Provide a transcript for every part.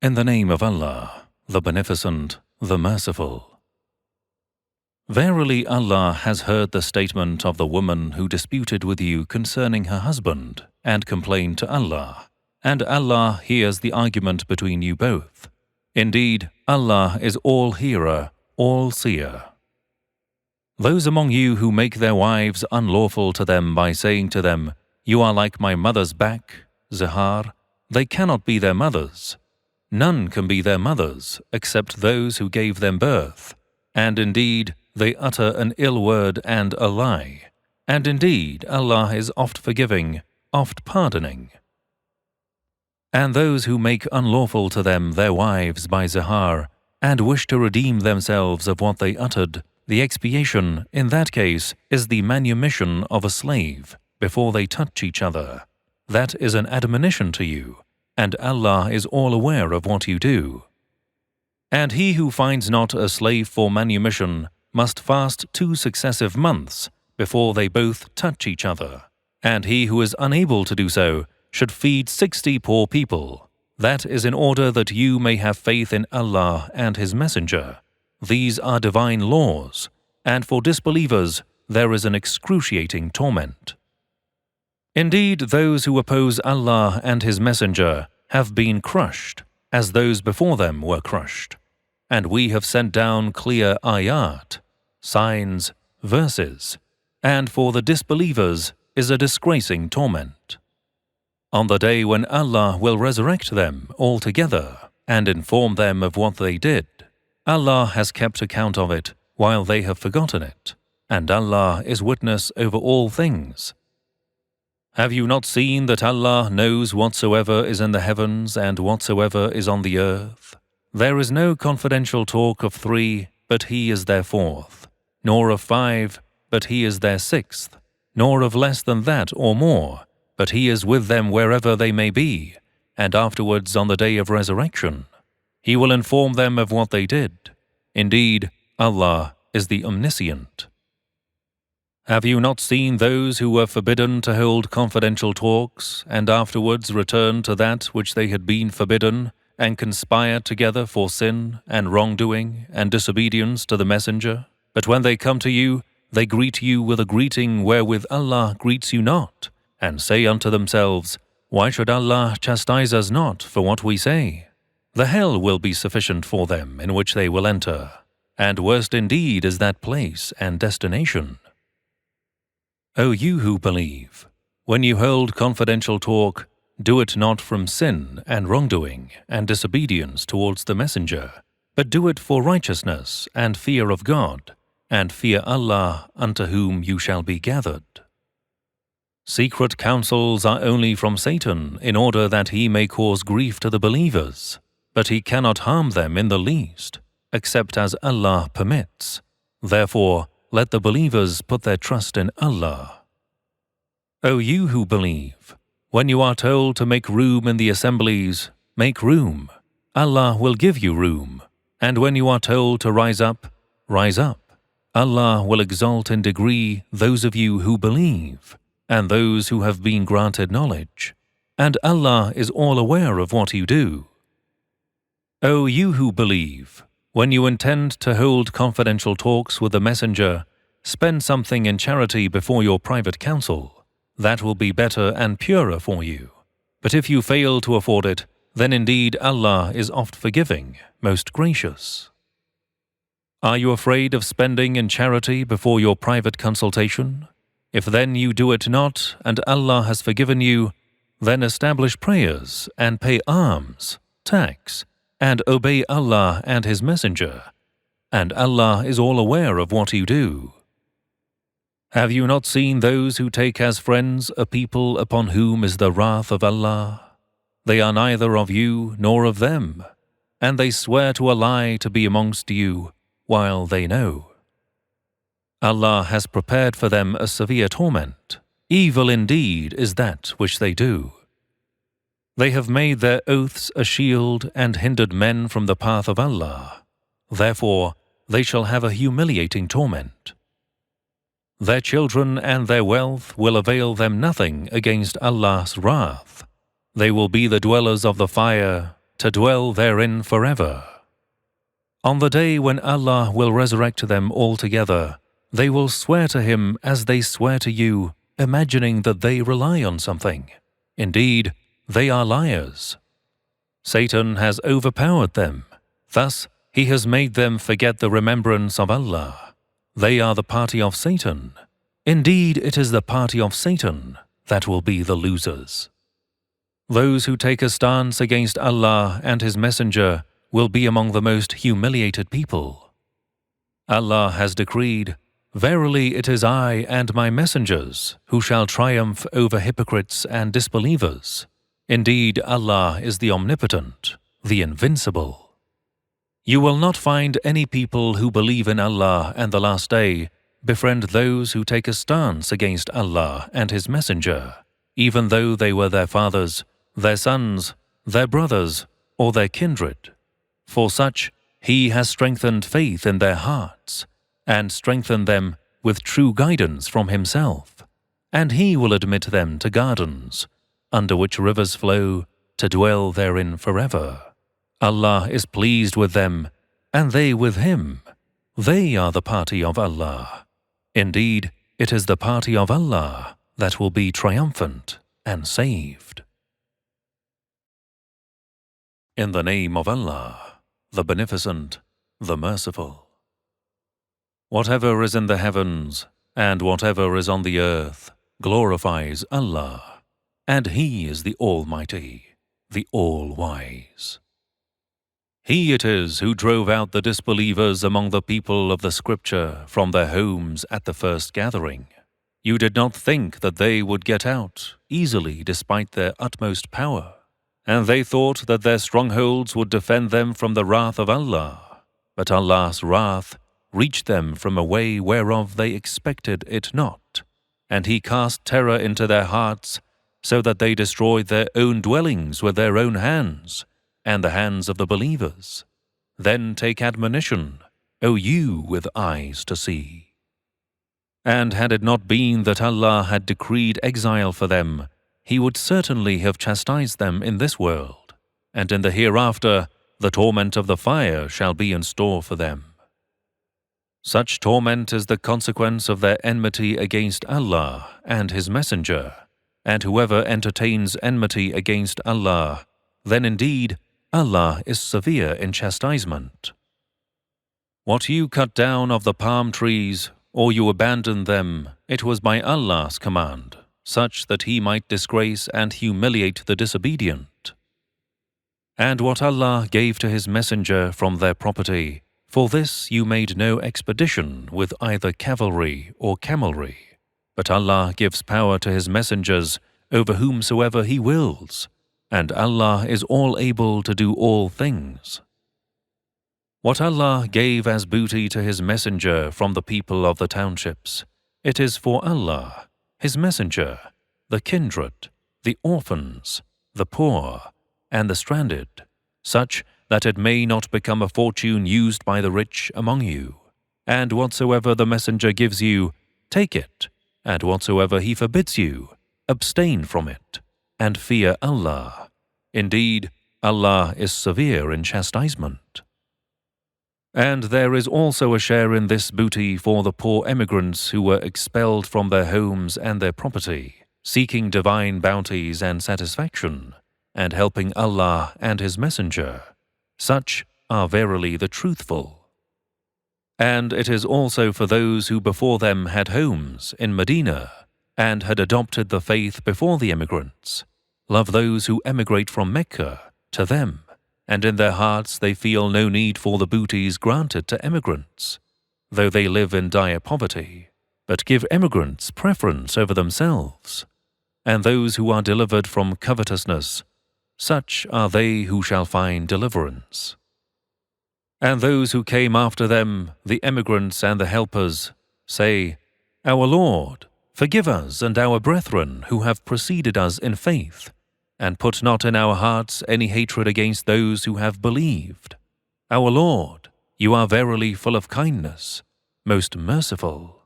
In the name of Allah, the Beneficent, the Merciful. Verily Allah has heard the statement of the woman who disputed with you concerning her husband and complained to Allah, and Allah hears the argument between you both. Indeed, Allah is all-hearer, all-seer. Those among you who make their wives unlawful to them by saying to them, "You are like my mother's back," zihar, they cannot be their mothers. None can be their mothers except those who gave them birth, and indeed they utter an ill word and a lie, and indeed Allah is oft forgiving, oft pardoning. And those who make unlawful to them their wives by zihar, and wish to redeem themselves of what they uttered, the expiation in that case is the manumission of a slave before they touch each other. That is an admonition to you, and Allah is all aware of what you do. And he who finds not a slave for manumission must fast 2 successive months before they both touch each other. And he who is unable to do so should feed 60 poor people. That is in order that you may have faith in Allah and His Messenger. These are divine laws, and for disbelievers there is an excruciating torment. Indeed, those who oppose Allah and His Messenger have been crushed, as those before them were crushed. And we have sent down clear ayat, signs, verses, and for the disbelievers is a disgracing torment. On the day when Allah will resurrect them all together and inform them of what they did, Allah has kept account of it while they have forgotten it, and Allah is witness over all things. Have you not seen that Allah knows whatsoever is in the heavens and whatsoever is on the earth? There is no confidential talk of 3, but He is their 4th, nor of 5, but He is their 6th, nor of less than that or more, but He is with them wherever they may be, and afterwards on the day of resurrection. He will inform them of what they did. Indeed, Allah is the Omniscient. Have you not seen those who were forbidden to hold confidential talks, and afterwards return to that which they had been forbidden, and conspire together for sin and wrongdoing and disobedience to the Messenger? But when they come to you, they greet you with a greeting wherewith Allah greets you not, and say unto themselves, "Why should Allah chastise us not for what we say?" The hell will be sufficient for them in which they will enter, and worst indeed is that place and destination. O you who believe, when you hold confidential talk, do it not from sin and wrongdoing and disobedience towards the Messenger, but do it for righteousness and fear of God, and fear Allah unto whom you shall be gathered. Secret counsels are only from Satan in order that he may cause grief to the believers, but he cannot harm them in the least, except as Allah permits. Therefore, let the believers put their trust in Allah. O you who believe, when you are told to make room in the assemblies, make room. Allah will give you room. And when you are told to rise up, rise up. Allah will exalt in degree those of you who believe, and those who have been granted knowledge. And Allah is all aware of what you do. O you who believe, when you intend to hold confidential talks with the Messenger, spend something in charity before your private council. That will be better and purer for you. But if you fail to afford it, then indeed Allah is oft forgiving, most gracious. Are you afraid of spending in charity before your private consultation? If then you do it not, and Allah has forgiven you, then establish prayers and pay alms, tax, and obey Allah and His Messenger, and Allah is all aware of what you do. Have you not seen those who take as friends a people upon whom is the wrath of Allah? They are neither of you nor of them, and they swear to a lie to be amongst you, while they know. Allah has prepared for them a severe torment. Evil indeed is that which they do. They have made their oaths a shield and hindered men from the path of Allah. Therefore, they shall have a humiliating torment. Their children and their wealth will avail them nothing against Allah's wrath. They will be the dwellers of the fire to dwell therein forever. On the day when Allah will resurrect them all together, they will swear to Him as they swear to you, imagining that they rely on something. Indeed, they are liars. Satan has overpowered them. Thus, he has made them forget the remembrance of Allah. They are the party of Satan. Indeed, it is the party of Satan that will be the losers. Those who take a stance against Allah and His Messenger will be among the most humiliated people. Allah has decreed, "Verily it is I and my messengers who shall triumph over hypocrites and disbelievers. Indeed, Allah is the Omnipotent, the Invincible." You will not find any people who believe in Allah and the Last Day befriend those who take a stance against Allah and His Messenger, even though they were their fathers, their sons, their brothers, or their kindred. For such, He has strengthened faith in their hearts, and strengthened them with true guidance from Himself, and He will admit them to gardens, under which rivers flow, to dwell therein forever. Allah is pleased with them, and they with Him. They are the party of Allah. Indeed, it is the party of Allah that will be triumphant and saved. In the name of Allah, the Beneficent, the Merciful. Whatever is in the heavens and whatever is on the earth glorifies Allah, and He is the Almighty, the All-Wise. He it is who drove out the disbelievers among the people of the Scripture from their homes at the first gathering. You did not think that they would get out easily despite their utmost power, and they thought that their strongholds would defend them from the wrath of Allah. But Allah's wrath reached them from a way whereof they expected it not, and He cast terror into their hearts, so that they destroyed their own dwellings with their own hands, and the hands of the believers. Then take admonition, O you with eyes to see. And had it not been that Allah had decreed exile for them, He would certainly have chastised them in this world, and in the hereafter the torment of the fire shall be in store for them. Such torment is the consequence of their enmity against Allah and His Messenger, and whoever entertains enmity against Allah, then indeed Allah is severe in chastisement. What you cut down of the palm trees, or you abandoned them, it was by Allah's command, such that He might disgrace and humiliate the disobedient. And what Allah gave to His Messenger from their property, for this you made no expedition with either cavalry or camelry. But Allah gives power to His messengers over whomsoever He wills, and Allah is all able to do all things. What Allah gave as booty to His Messenger from the people of the townships, it is for Allah, His Messenger, the kindred, the orphans, the poor, and the stranded, such that it may not become a fortune used by the rich among you. And whatsoever the Messenger gives you, take it, and whatsoever he forbids you, abstain from it, and fear Allah. Indeed, Allah is severe in chastisement. And there is also a share in this booty for the poor emigrants who were expelled from their homes and their property, seeking divine bounties and satisfaction, and helping Allah and His Messenger. Such are verily the truthful. And it is also for those who before them had homes in Medina, and had adopted the faith before the emigrants. Love those who emigrate from Mecca to them, and in their hearts they feel no need for the booties granted to emigrants, though they live in dire poverty, but give emigrants preference over themselves. And those who are delivered from covetousness, such are they who shall find deliverance. And those who came after them, the emigrants and the helpers, say, Our Lord, forgive us and our brethren who have preceded us in faith, and put not in our hearts any hatred against those who have believed. Our Lord, you are verily full of kindness, most merciful.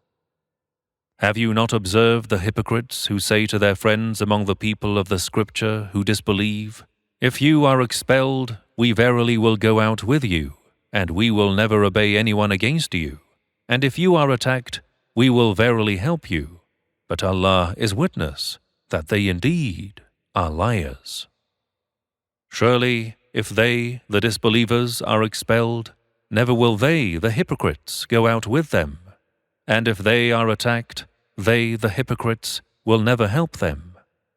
Have you not observed the hypocrites who say to their friends among the people of the Scripture who disbelieve, If you are expelled, we verily will go out with you, and we will never obey anyone against you. And if you are attacked, we will verily help you. But Allah is witness that they indeed are liars. Surely, if they, the disbelievers, are expelled, never will they, the hypocrites, go out with them. And if they are attacked, they, the hypocrites, will never help them.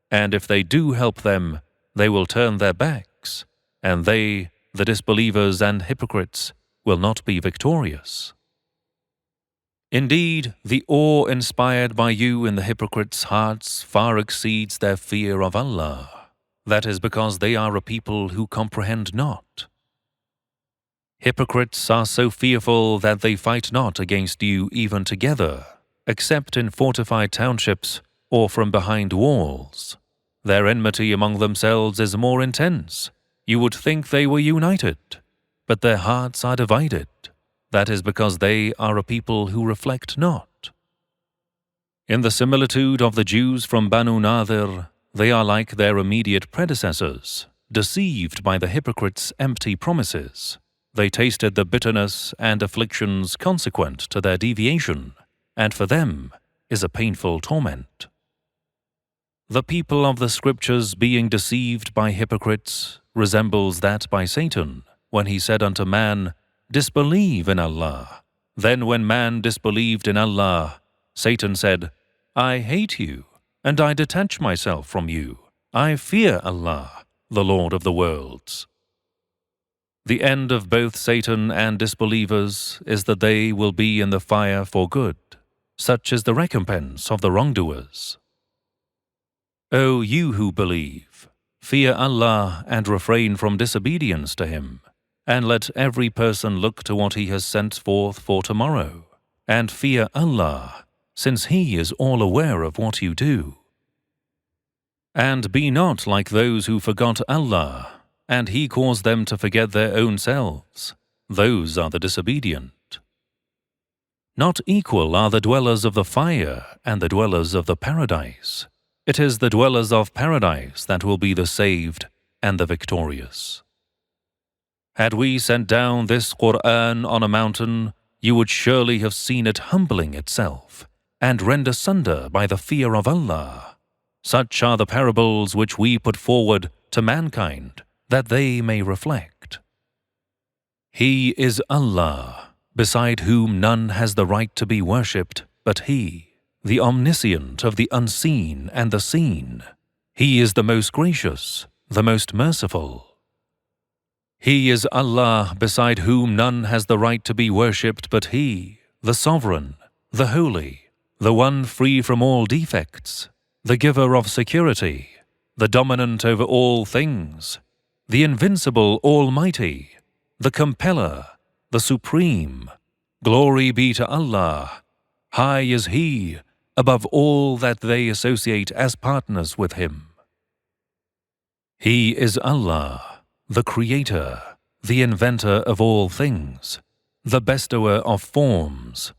And if they do help them, they will turn their backs, and they, the disbelievers and hypocrites, will not be victorious. Indeed, the awe inspired by you in the hypocrites' hearts far exceeds their fear of Allah. That is because they are a people who comprehend not. Hypocrites are so fearful that they fight not against you even together, except in fortified townships or from behind walls. Their enmity among themselves is more intense. You would think they were united, but their hearts are divided. That is because they are a people who reflect not. In the similitude of the Jews from Banu Nadir, they are like their immediate predecessors, deceived by the hypocrites' empty promises. They tasted the bitterness and afflictions consequent to their deviation, and for them is a painful torment. The people of the scriptures being deceived by hypocrites resembles that by Satan, when he said unto man, Disbelieve in Allah. Then when man disbelieved in Allah, Satan said, I hate you, and I detach myself from you. I fear Allah, the Lord of the worlds. The end of both Satan and disbelievers is that they will be in the fire for good. Such is the recompense of the wrongdoers. O you who believe, fear Allah and refrain from disobedience to Him, and let every person look to what he has sent forth for tomorrow, and fear Allah, since He is all aware of what you do. And be not like those who forgot Allah, and He caused them to forget their own selves. Those are the disobedient. Not equal are the dwellers of the fire and the dwellers of the paradise. It is the dwellers of paradise that will be the saved and the victorious. Had we sent down this Quran on a mountain, you would surely have seen it humbling itself and rend asunder by the fear of Allah. Such are the parables which we put forward to mankind, that they may reflect. He is Allah, beside whom none has the right to be worshipped but He, the omniscient of the unseen and the seen. He is the most gracious, the most merciful. He is Allah, beside whom none has the right to be worshipped but He, the Sovereign, the Holy, the One free from all defects, the Giver of security, the Dominant over all things, the Invincible Almighty, the Compeller, the Supreme. Glory be to Allah. High is He above all that they associate as partners with Him. He is Allah, the Creator, the Inventor of all things, the Bestower of forms.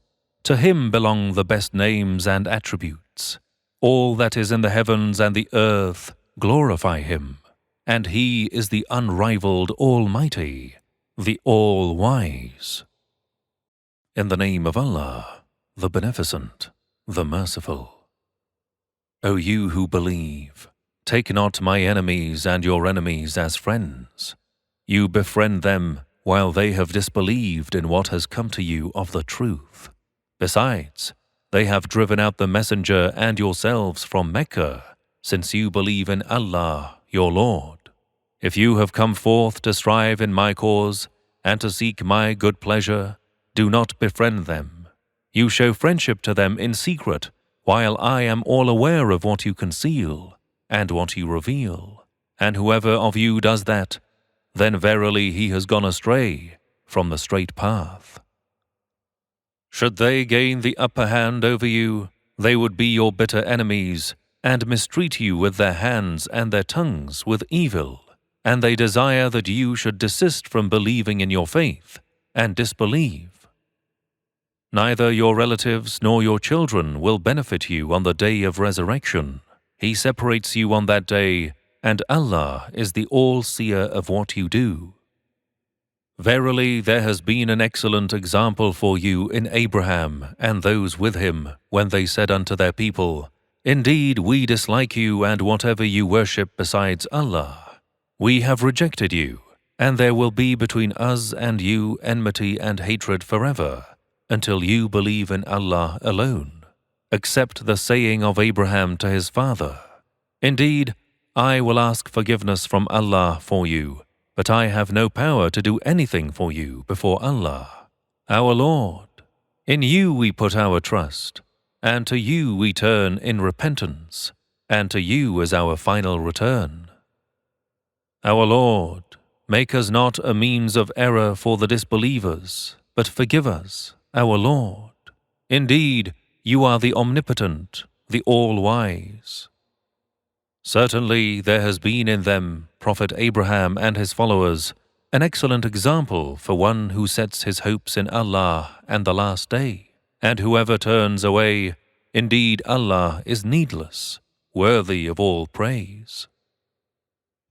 To Him belong the best names and attributes. All that is in the heavens and the earth glorify Him, and He is the unrivaled Almighty, the All-Wise. In the name of Allah, the Beneficent, the Merciful. O you who believe, take not my enemies and your enemies as friends. You befriend them while they have disbelieved in what has come to you of the truth. Besides, they have driven out the messenger and yourselves from Mecca, since you believe in Allah, your Lord. If you have come forth to strive in my cause and to seek my good pleasure, do not befriend them. You show friendship to them in secret, while I am all aware of what you conceal and what you reveal. And whoever of you does that, then verily he has gone astray from the straight path. Should they gain the upper hand over you, they would be your bitter enemies and mistreat you with their hands and their tongues with evil, and they desire that you should desist from believing in your faith and disbelieve. Neither your relatives nor your children will benefit you on the day of resurrection. He separates you on that day, and Allah is the all-seer of what you do. Verily, there has been an excellent example for you in Abraham and those with him, when they said unto their people, Indeed, we dislike you and whatever you worship besides Allah. We have rejected you, and there will be between us and you enmity and hatred forever, until you believe in Allah alone, except the saying of Abraham to his father, Indeed, I will ask forgiveness from Allah for you, but I have no power to do anything for you before Allah, our Lord. In you we put our trust, and to you we turn in repentance, and to you is our final return. Our Lord, make us not a means of error for the disbelievers, but forgive us, our Lord. Indeed, you are the Omnipotent, the All-Wise. Certainly there has been in them, Prophet Abraham and his followers, an excellent example for one who sets his hopes in Allah and the Last Day, and whoever turns away, indeed Allah is needless, worthy of all praise.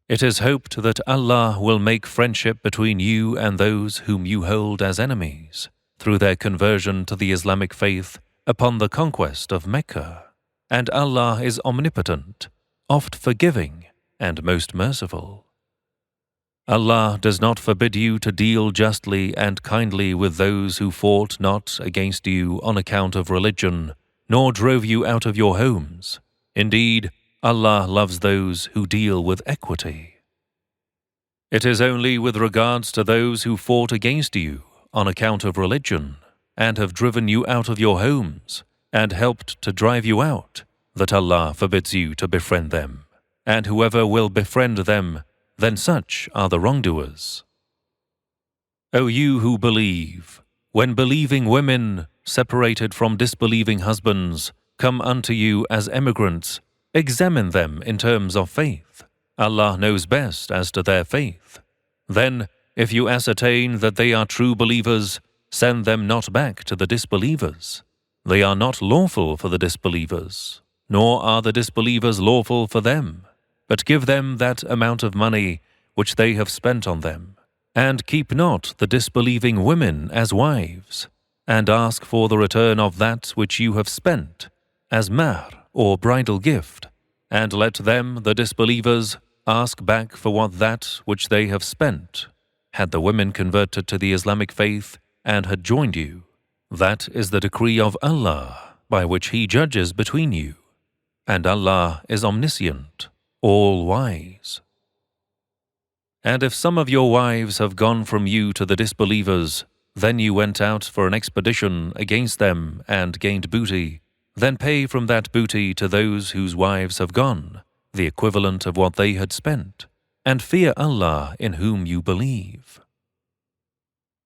It is hoped that Allah will make friendship between you and those whom you hold as enemies, through their conversion to the Islamic faith upon the conquest of Mecca, and Allah is omnipotent, oft forgiving and most merciful. Allah does not forbid you to deal justly and kindly with those who fought not against you on account of religion, nor drove you out of your homes. Indeed, Allah loves those who deal with equity. It is only with regards to those who fought against you on account of religion, and have driven you out of your homes, and helped to drive you out, that Allah forbids you to befriend them, and whoever will befriend them, then such are the wrongdoers. O you who believe, when believing women, separated from disbelieving husbands, come unto you as emigrants, examine them in terms of faith. Allah knows best as to their faith. Then, if you ascertain that they are true believers, send them not back to the disbelievers. They are not lawful for the disbelievers, nor are the disbelievers lawful for them, but give them that amount of money which they have spent on them, and keep not the disbelieving women as wives, and ask for the return of that which you have spent, as mahr or bridal gift, and let them, the disbelievers, ask back for what that which they have spent, had the women converted to the Islamic faith and had joined you. That is the decree of Allah, by which He judges between you. And Allah is omniscient, all-wise. And if some of your wives have gone from you to the disbelievers, then you went out for an expedition against them and gained booty, then pay from that booty to those whose wives have gone, the equivalent of what they had spent, and fear Allah in whom you believe.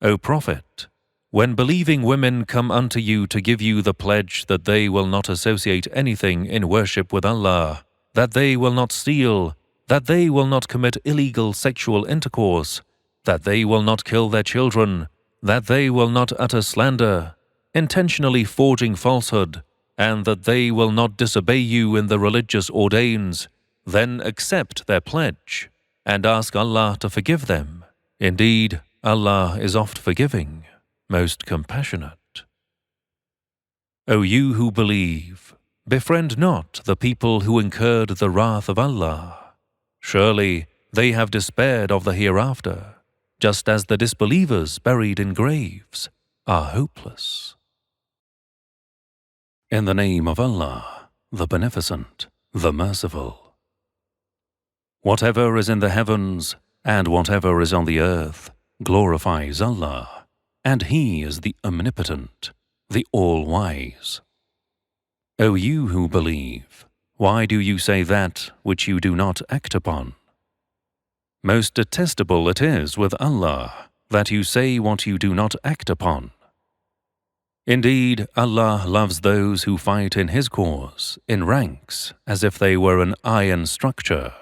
O Prophet, when believing women come unto you to give you the pledge that they will not associate anything in worship with Allah, that they will not steal, that they will not commit illegal sexual intercourse, that they will not kill their children, that they will not utter slander, intentionally forging falsehood, and that they will not disobey you in the religious ordains, then accept their pledge, and ask Allah to forgive them. Indeed, Allah is oft forgiving, most compassionate. O you who believe, befriend not the people who incurred the wrath of Allah. Surely they have despaired of the hereafter, just as the disbelievers buried in graves are hopeless. In the name of Allah, the Beneficent, the Merciful. Whatever is in the heavens and whatever is on the earth glorifies Allah, and He is the Omnipotent, the All-Wise. O you who believe, why do you say that which you do not act upon? Most detestable it is with Allah that you say what you do not act upon. Indeed, Allah loves those who fight in His cause in ranks as if they were an iron structure.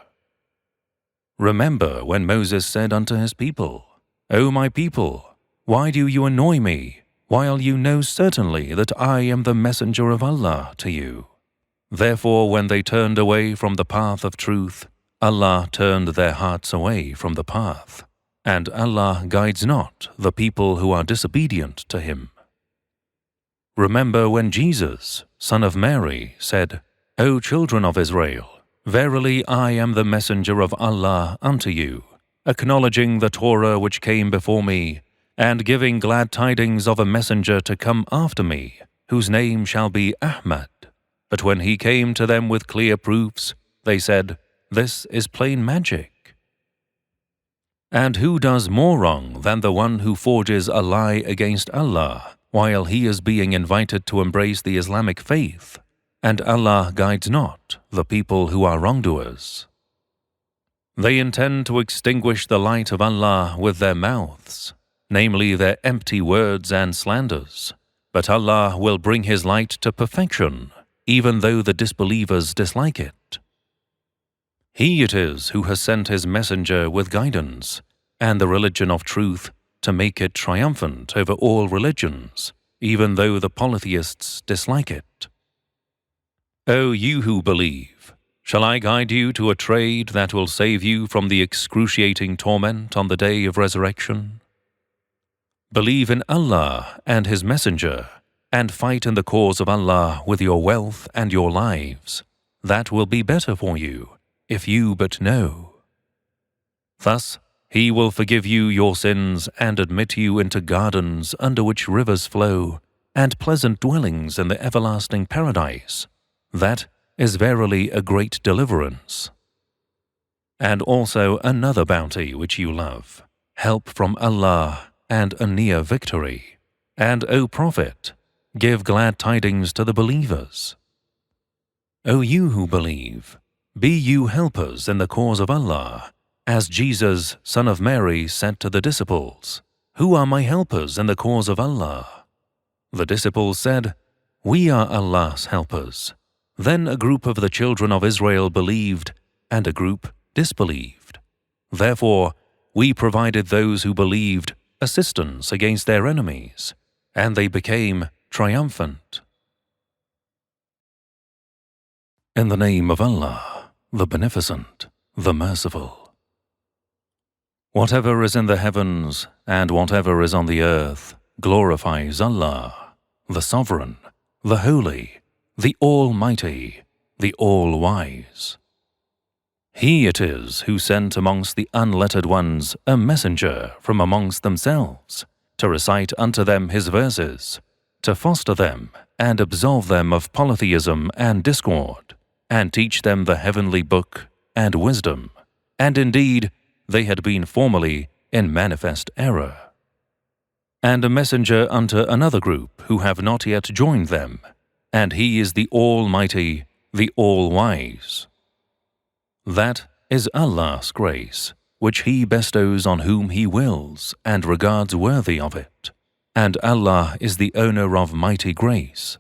Remember when Moses said unto his people, O my people, why do you annoy me, while you know certainly that I am the messenger of Allah to you? Therefore, when they turned away from the path of truth, Allah turned their hearts away from the path. and Allah guides not the people who are disobedient to Him. Remember when Jesus, son of Mary, said, O children of Israel, verily I am the messenger of Allah unto you, acknowledging the Torah which came before me, and giving glad tidings of a messenger to come after me, whose name shall be Ahmad. But when he came to them with clear proofs, they said, This is plain magic. And who does more wrong than the one who forges a lie against Allah, while he is being invited to embrace the Islamic faith? And Allah guides not the people who are wrongdoers. They intend to extinguish the light of Allah with their mouths, namely their empty words and slanders. But Allah will bring His light to perfection, even though the disbelievers dislike it. He it is who has sent His messenger with guidance and the religion of truth to make it triumphant over all religions, even though the polytheists dislike it. O you who believe, shall I guide you to a trade that will save you from the excruciating torment on the day of resurrection? Believe in Allah and His messenger, and fight in the cause of Allah with your wealth and your lives. That will be better for you, if you but know. Thus, He will forgive you your sins and admit you into gardens under which rivers flow, and pleasant dwellings in the everlasting paradise. That is verily a great deliverance. And also another bounty which you love, help from Allah and a near victory. And, O Prophet, give glad tidings to the believers. O you who believe, be you helpers in the cause of Allah, as Jesus, son of Mary, said to the disciples, Who are my helpers in the cause of Allah? The disciples said, We are Allah's helpers. Then a group of the children of Israel believed, and a group disbelieved. Therefore, we provided those who believed assistance against their enemies, and they became triumphant. In the name of Allah, the Beneficent, the Merciful. Whatever is in the heavens and whatever is on the earth glorifies Allah, the Sovereign, the Holy, the Almighty, the All-Wise. He it is who sent amongst the unlettered ones a messenger from amongst themselves, to recite unto them His verses, to foster them and absolve them of polytheism and discord, and teach them the heavenly book and wisdom. And indeed, they had been formerly in manifest error. And a messenger unto another group who have not yet joined them, and He is the Almighty, the All-Wise. That is Allah's grace, which He bestows on whom He wills and regards worthy of it, and Allah is the owner of mighty grace.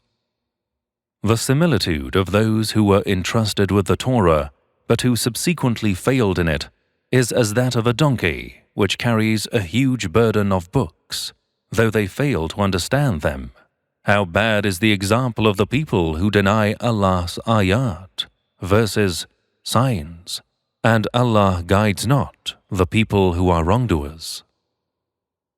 The similitude of those who were entrusted with the Torah, but who subsequently failed in it, is as that of a donkey which carries a huge burden of books, though they fail to understand them. How bad is the example of the people who deny Allah's ayat, verses, signs, and Allah guides not the people who are wrongdoers.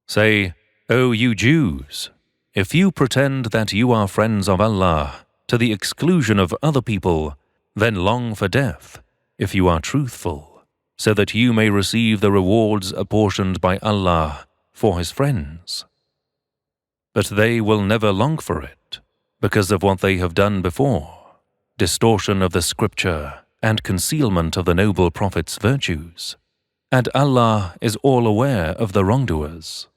Say, O you Jews, if you pretend that you are friends of Allah to the exclusion of other people, then long for death, if you are truthful, so that you may receive the rewards apportioned by Allah for His friends. But they will never long for it, because of what they have done before, distortion of the scripture and concealment of the noble Prophet's virtues. And Allah is all aware of the wrongdoers.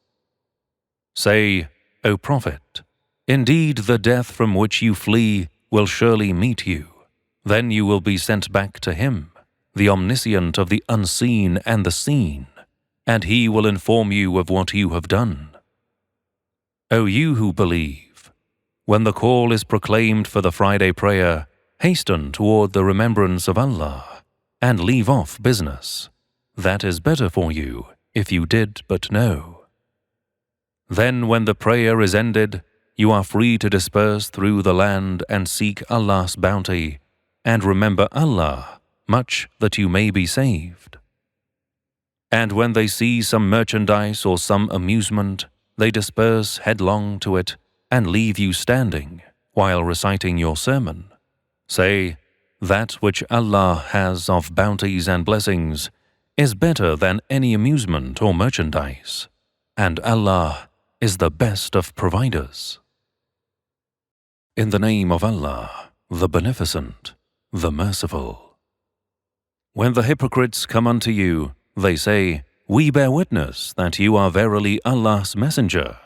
Say, O Prophet, indeed the death from which you flee will surely meet you. Then you will be sent back to Him, the omniscient of the unseen and the seen, and He will inform you of what you have done. O you who believe, when the call is proclaimed for the Friday prayer, hasten toward the remembrance of Allah, and leave off business. That is better for you, if you did but know. Then when the prayer is ended, you are free to disperse through the land and seek Allah's bounty, and remember Allah, much that you may be saved. And when they see some merchandise or some amusement, they disperse headlong to it and leave you standing while reciting your sermon. Say, that which Allah has of bounties and blessings is better than any amusement or merchandise, and Allah is the best of providers. In the name of Allah, the Beneficent, the Merciful. When the hypocrites come unto you, they say, We bear witness that you are verily Allah's messenger.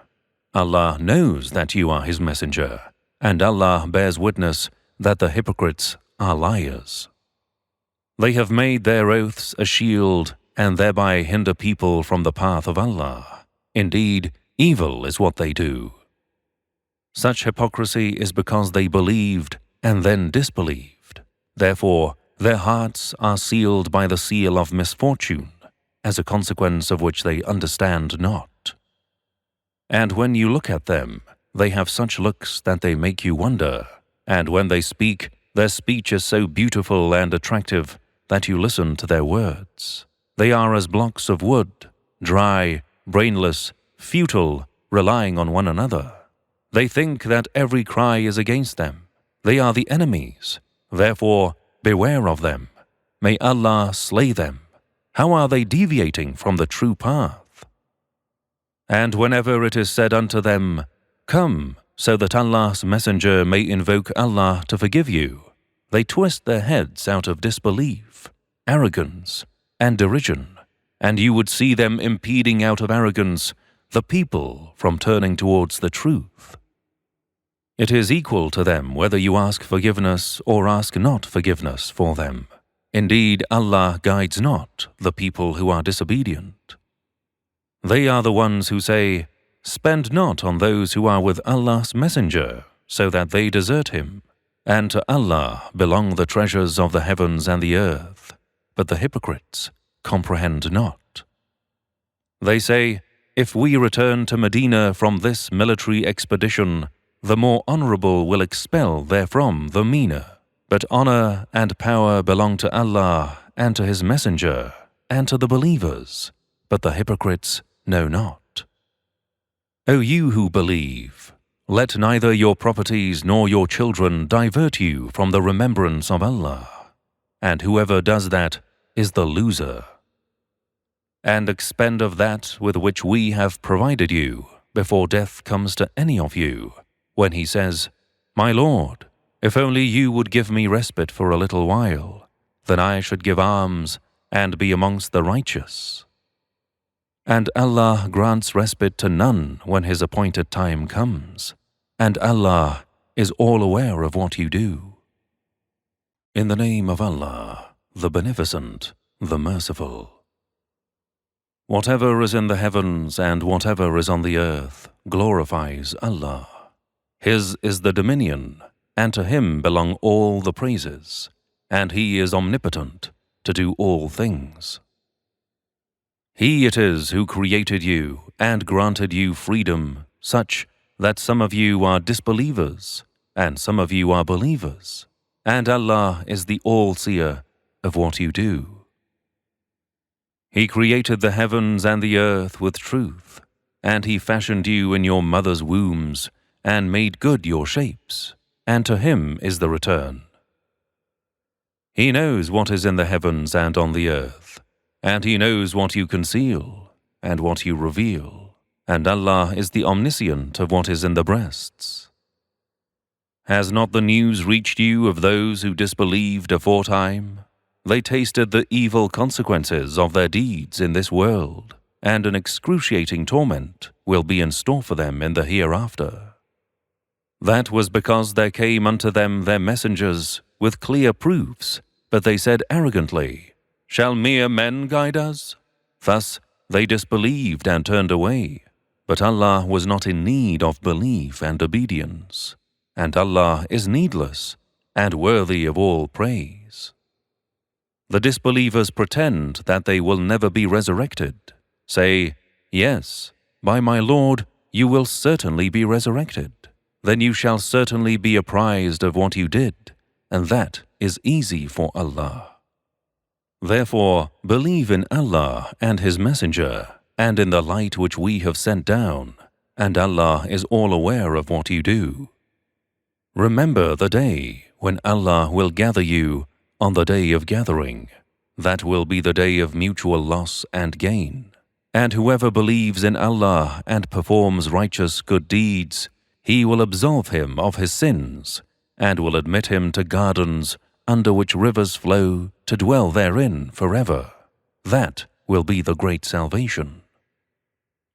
Allah knows that you are His messenger, and Allah bears witness that the hypocrites are liars. They have made their oaths a shield and thereby hinder people from the path of Allah. Indeed, evil is what they do. Such hypocrisy is because they believed and then disbelieved. Therefore, their hearts are sealed by the seal of misfortune, as a consequence of which they understand not. And when you look at them, they have such looks that they make you wonder, and when they speak, their speech is so beautiful and attractive that you listen to their words. They are as blocks of wood, dry, brainless, futile, relying on one another. They think that every cry is against them. They are the enemies. Therefore, beware of them. May Allah slay them. How are they deviating from the true path? And whenever it is said unto them, Come, so that Allah's messenger may invoke Allah to forgive you, they twist their heads out of disbelief, arrogance, and derision, and you would see them impeding out of arrogance the people from turning towards the truth. It is equal to them whether you ask forgiveness or ask not forgiveness for them. Indeed, Allah guides not the people who are disobedient. They are the ones who say, Spend not on those who are with Allah's messenger, so that they desert him. And to Allah belong the treasures of the heavens and the earth, but the hypocrites comprehend not. They say, If we return to Medina from this military expedition, the more honorable will expel therefrom the meaner. But honor and power belong to Allah and to His messenger and to the believers, but the hypocrites know not. O you who believe, let neither your properties nor your children divert you from the remembrance of Allah, and whoever does that is the loser. And expend of that with which we have provided you before death comes to any of you, when he says, My Lord, if only you would give me respite for a little while, then I should give alms and be amongst the righteous. And Allah grants respite to none when His appointed time comes, and Allah is all aware of what you do. In the name of Allah, the Beneficent, the Merciful. Whatever is in the heavens and whatever is on the earth glorifies Allah. His is the dominion, and to Him belong all the praises, and He is omnipotent to do all things. He it is who created you and granted you freedom, such that some of you are disbelievers and some of you are believers, and Allah is the all-seer of what you do. He created the heavens and the earth with truth, and He fashioned you in your mother's wombs and made good your shapes, and to Him is the return. He knows what is in the heavens and on the earth, and He knows what you conceal and what you reveal, and Allah is the omniscient of what is in the breasts. Has not the news reached you of those who disbelieved aforetime? They tasted the evil consequences of their deeds in this world, and an excruciating torment will be in store for them in the hereafter. That was because there came unto them their messengers with clear proofs, but they said arrogantly, Shall mere men guide us? Thus they disbelieved and turned away. But Allah was not in need of belief and obedience, and Allah is needless and worthy of all praise. The disbelievers pretend that they will never be resurrected. Say, Yes, by my Lord, you will certainly be resurrected. Then you shall certainly be apprised of what you did, and that is easy for Allah. Therefore, believe in Allah and His Messenger, and in the light which we have sent down, and Allah is all aware of what you do. Remember the day when Allah will gather you on the day of gathering. That will be the day of mutual loss and gain. And whoever believes in Allah and performs righteous good deeds, He will absolve him of his sins, and will admit him to gardens under which rivers flow to dwell therein forever. That will be the great salvation.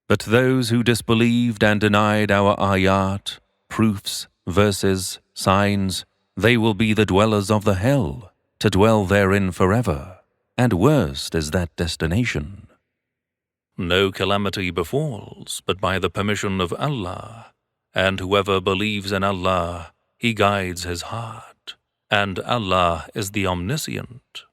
But those who disbelieved and denied our ayat, proofs, verses, signs, they will be the dwellers of the hell, to dwell therein forever, and worst is that destination. No calamity befalls but by the permission of Allah, and whoever believes in Allah, He guides his heart, and Allah is the Omniscient.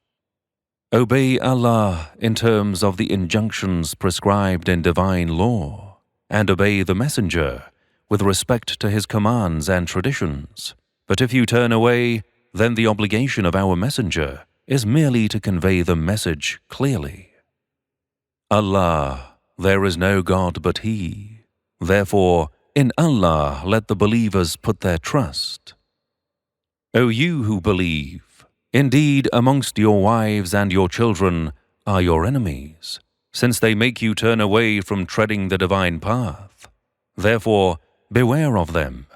Obey Allah in terms of the injunctions prescribed in divine law, and obey the Messenger with respect to his commands and traditions. But if you turn away, then the obligation of our Messenger is merely to convey the message clearly. Allah, there is no God but He. Therefore, in Allah let the believers put their trust. O you who believe, indeed amongst your wives and your children are your enemies, since they make you turn away from treading the divine path. Therefore, beware of them.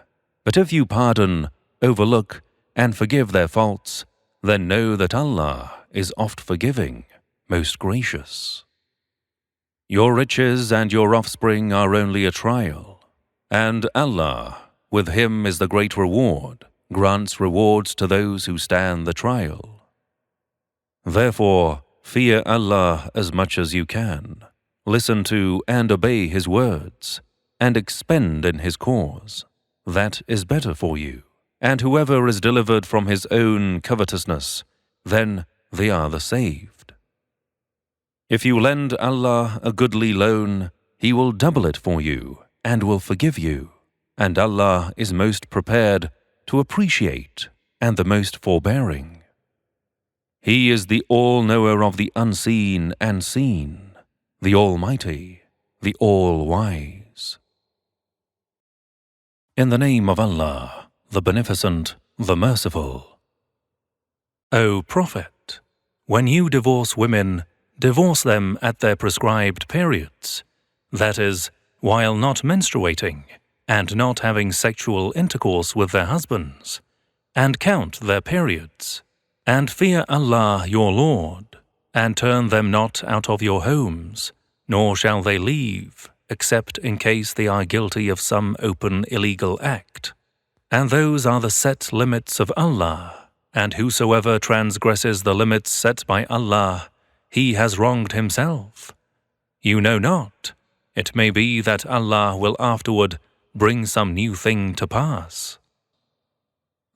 But if you pardon, overlook, and forgive their faults, then know that Allah is oft forgiving, most gracious. Your riches and your offspring are only a trial, and Allah, with Him is the great reward, grants rewards to those who stand the trial. Therefore, fear Allah as much as you can, listen to and obey His words, and expend in His cause. That is better for you. And whoever is delivered from his own covetousness, then they are the saved. If you lend Allah a goodly loan, He will double it for you and will forgive you. And Allah is most prepared to appreciate and the most forbearing. He is the all-knower of the unseen and seen, the Almighty, the All-Wise. In the name of Allah, the Beneficent, the Merciful. O Prophet, when you divorce women, divorce them at their prescribed periods, that is, while not menstruating and not having sexual intercourse with their husbands, and count their periods, and fear Allah your Lord, and turn them not out of your homes, nor shall they leave, except in case they are guilty of some open illegal act. And those are the set limits of Allah, and whosoever transgresses the limits set by Allah, he has wronged himself. You know not, it may be that Allah will afterward bring some new thing to pass.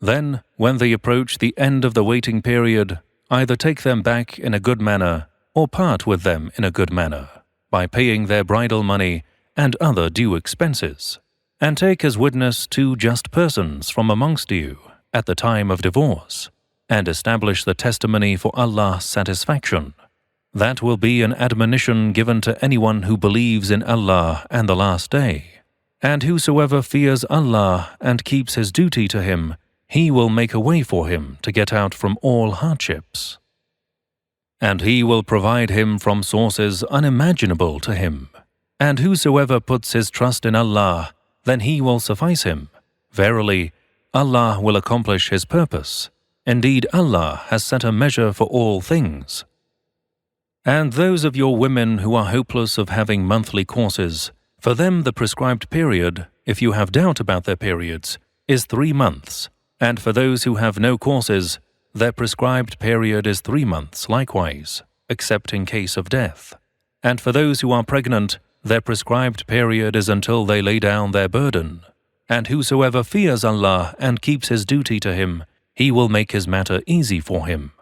Then, when they approach the end of the waiting period, either take them back in a good manner, or part with them in a good manner, by paying their bridal money and other due expenses, and take as witness 2 just persons from amongst you at the time of divorce, and establish the testimony for Allah's satisfaction. That will be an admonition given to anyone who believes in Allah and the Last Day. And whosoever fears Allah and keeps his duty to Him, He will make a way for him to get out from all hardships. And He will provide him from sources unimaginable to him. And whosoever puts his trust in Allah, then He will suffice him. Verily, Allah will accomplish His purpose. Indeed, Allah has set a measure for all things. And those of your women who are hopeless of having monthly courses, for them the prescribed period, if you have doubt about their periods, is 3 months. And for those who have no courses, their prescribed period is 3 months likewise, except in case of death. And for those who are pregnant, their prescribed period is until they lay down their burden. And whosoever fears Allah and keeps his duty to Him, He will make his matter easy for him.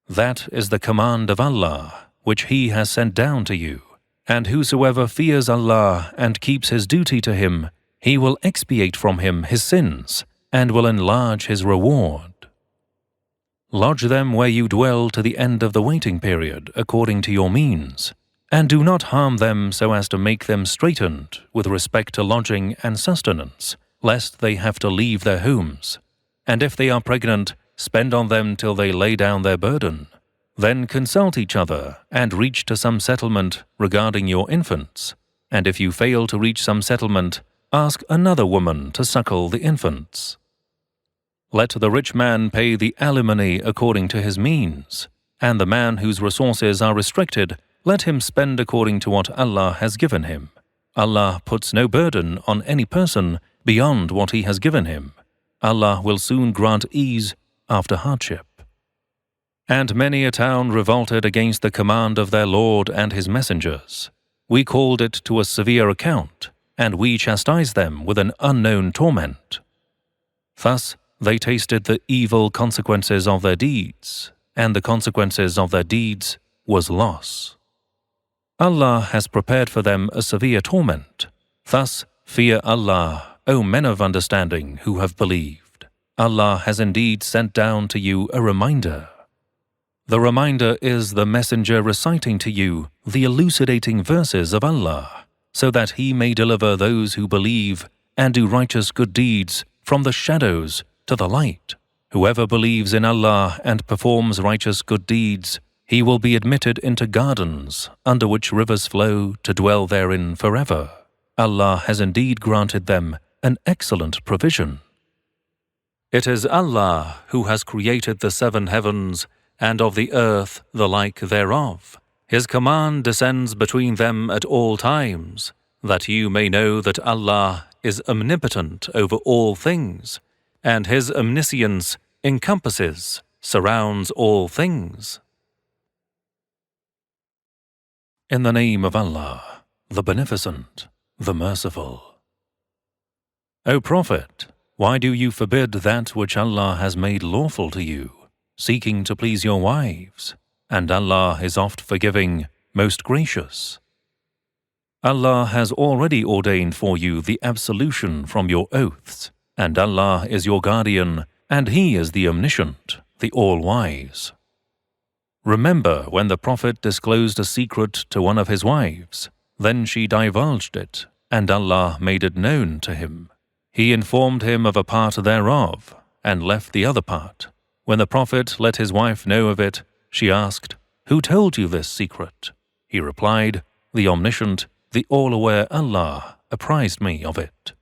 That is the command of Allah, which He has sent down to you. And whosoever fears Allah and keeps his duty to Him, He will expiate from him his sins, and will enlarge his reward. Lodge them where you dwell to the end of the waiting period according to your means, and do not harm them so as to make them straitened with respect to lodging and sustenance, lest they have to leave their homes. And if they are pregnant, spend on them till they lay down their burden. Then consult each other and reach to some settlement regarding your infants. And if you fail to reach some settlement, ask another woman to suckle the infants. Let the rich man pay the alimony according to his means, and the man whose resources are restricted, let him spend according to what Allah has given him. Allah puts no burden on any person beyond what He has given him. Allah will soon grant ease after hardship. And many a town revolted against the command of their Lord and His messengers. We called it to a severe account, and we chastised them with an unknown torment. Thus, they tasted the evil consequences of their deeds, and the consequences of their deeds was loss. Allah has prepared for them a severe torment. Thus, fear Allah, O men of understanding who have believed. Allah has indeed sent down to you a reminder. The reminder is the messenger reciting to you the elucidating verses of Allah, so that He may deliver those who believe and do righteous good deeds from the shadows to the light. Whoever believes in Allah and performs righteous good deeds, he will be admitted into gardens under which rivers flow to dwell therein forever. Allah has indeed granted them an excellent provision. It is Allah who has created the seven heavens and of the earth the like thereof. His command descends between them at all times, that you may know that Allah is omnipotent over all things, and His omniscience encompasses, surrounds all things. In the name of Allah, the Beneficent, the Merciful. O Prophet, why do you forbid that which Allah has made lawful to you, seeking to please your wives? And Allah is oft forgiving, most gracious. Allah has already ordained for you the absolution from your oaths, and Allah is your guardian, and He is the Omniscient, the All-Wise. Remember when the Prophet disclosed a secret to one of his wives, then she divulged it, and Allah made it known to him. He informed him of a part thereof, and left the other part. When the Prophet let his wife know of it, she asked, "Who told you this secret?" He replied, "The Omniscient, the All-Aware Allah apprised me of it."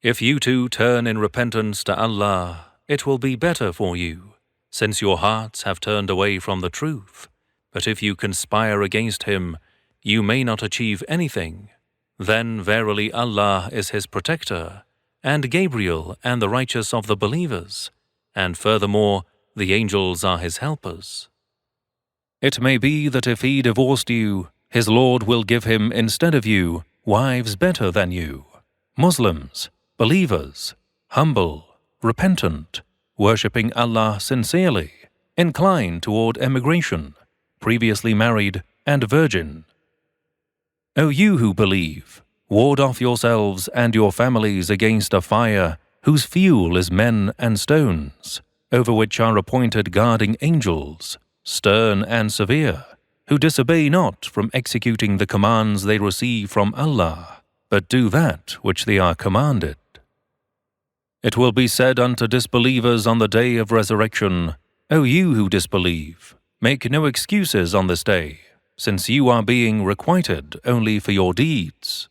If you two turn in repentance to Allah, it will be better for you, since your hearts have turned away from the truth. But if you conspire against Him, you may not achieve anything. Then verily Allah is His protector, and Gabriel and the righteous of the believers, and furthermore, the angels are His helpers. It may be that if He divorced you, His Lord will give him instead of you wives better than you, Muslims, believers, humble, repentant, worshipping Allah sincerely, inclined toward emigration, previously married and virgin. O you who believe, ward off yourselves and your families against a fire whose fuel is men and stones, over which are appointed guarding angels, stern and severe, who disobey not from executing the commands they receive from Allah, but do that which they are commanded. It will be said unto disbelievers on the day of resurrection, O you who disbelieve, make no excuses on this day, since you are being requited only for your deeds.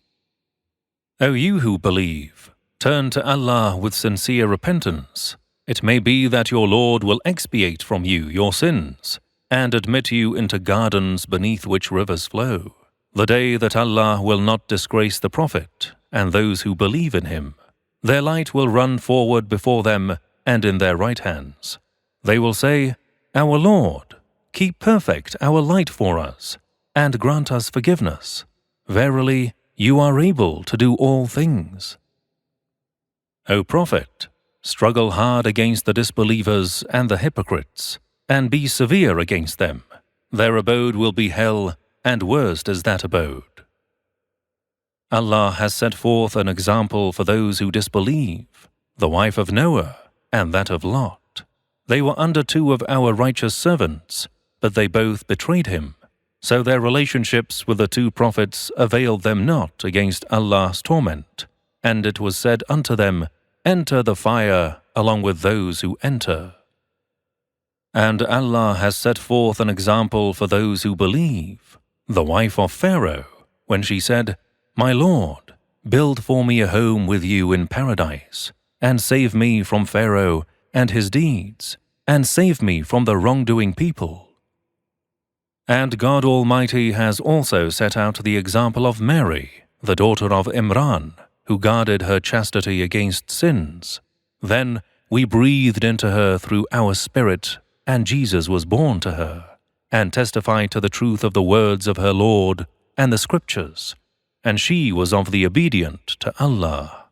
O you who believe, turn to Allah with sincere repentance. It may be that your Lord will expiate from you your sins, and admit you into gardens beneath which rivers flow. The day that Allah will not disgrace the Prophet and those who believe in him. Their light will run forward before them and in their right hands. They will say, Our Lord, keep perfect our light for us, and grant us forgiveness. Verily, you are able to do all things. O Prophet, struggle hard against the disbelievers and the hypocrites, and be severe against them. Their abode will be hell, and worst is that abode. Allah has set forth an example for those who disbelieve, the wife of Noah and that of Lot. They were under 2 of our righteous servants, but they both betrayed him. So their relationships with the 2 prophets availed them not against Allah's torment. And it was said unto them, Enter the fire along with those who enter. And Allah has set forth an example for those who believe. The wife of Pharaoh, when she said, My Lord, build for me a home with you in paradise, and save me from Pharaoh and his deeds, and save me from the wrongdoing people. And God Almighty has also set out the example of Mary, the daughter of Imran, who guarded her chastity against sins. Then we breathed into her through our Spirit, and Jesus was born to her, and testified to the truth of the words of her Lord and the Scriptures, and she was of the obedient to Allah.